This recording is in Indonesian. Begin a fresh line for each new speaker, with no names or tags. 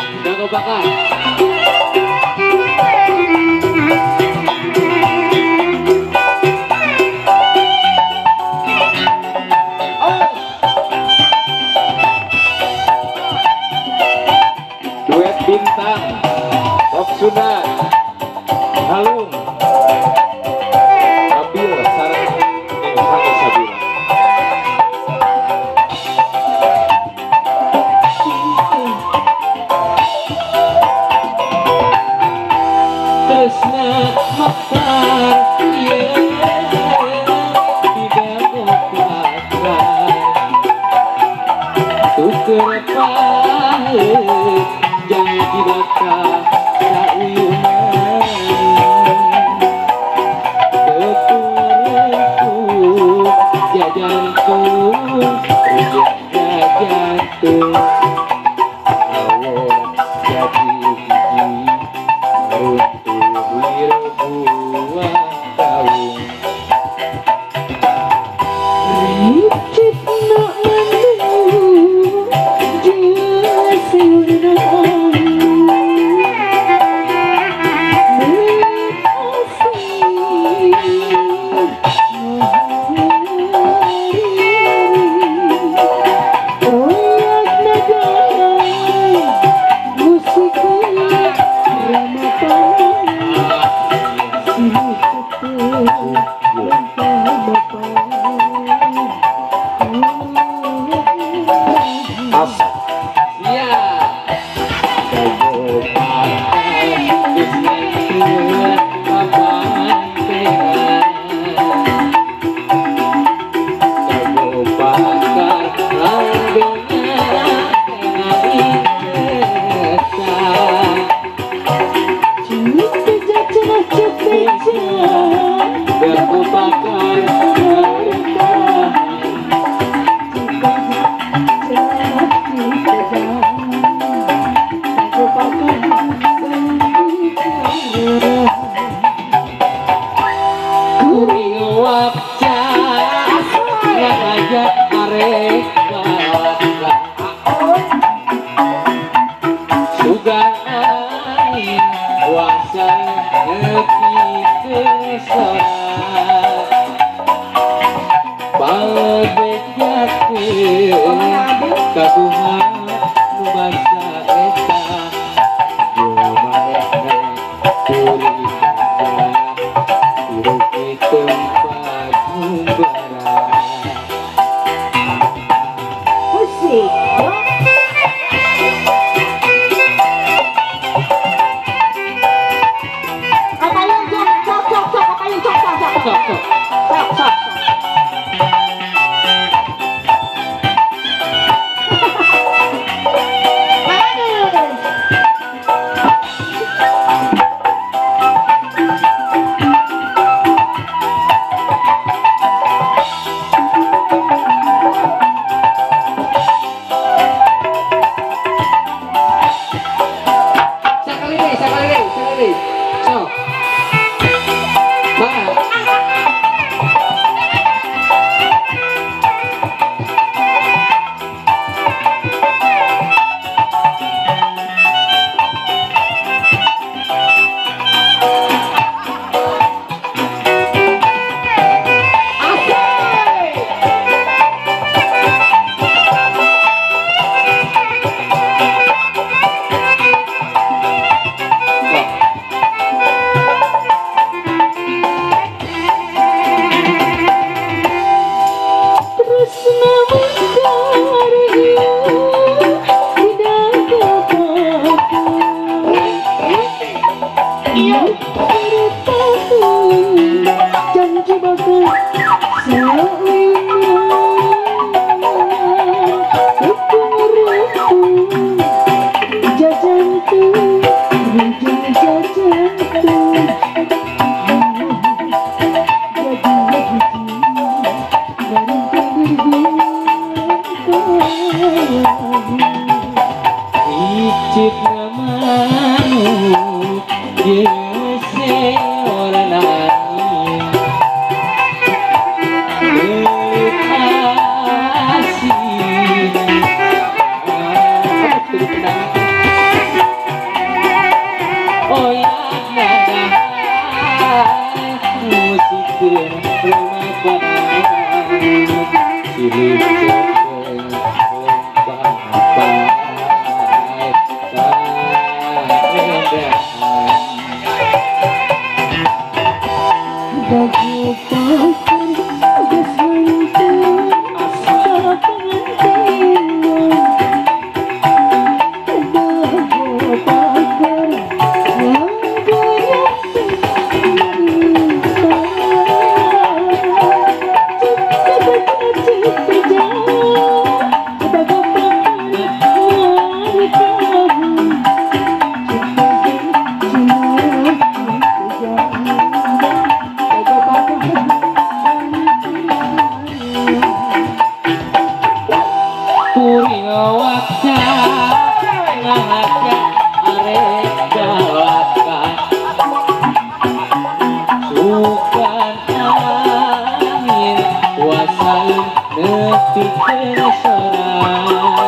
Dago bakar. Duet bintang Top Sunda Halung Abil sareng Neng Sabila. Tresna mekar ieu tidak bakar tuker paheut jangan dibakar sauyunan ketureku jajantung rujak jajantung awon jadi hiji runtuh wirbuah daun
Ricit nak mendung jasiurna
Asa. Ya. Dago bakar geus nengkeun papantenan. Dago bakar langgengna tengah ingkesan.
cinta jajan cepetan
Dago bakar bertahan. Kuring wapjas ngajak arek balak sugan aing wangsa nepi ke sorak balbejakeun kaduha nu bangsa eta jeung manehna kuring hirup di tempat mubara.
musik kapayun sok kapayun sok
Sekali deh. So. Mana? Icip namanu Yese orang lain Berkasih nepi ke sorangan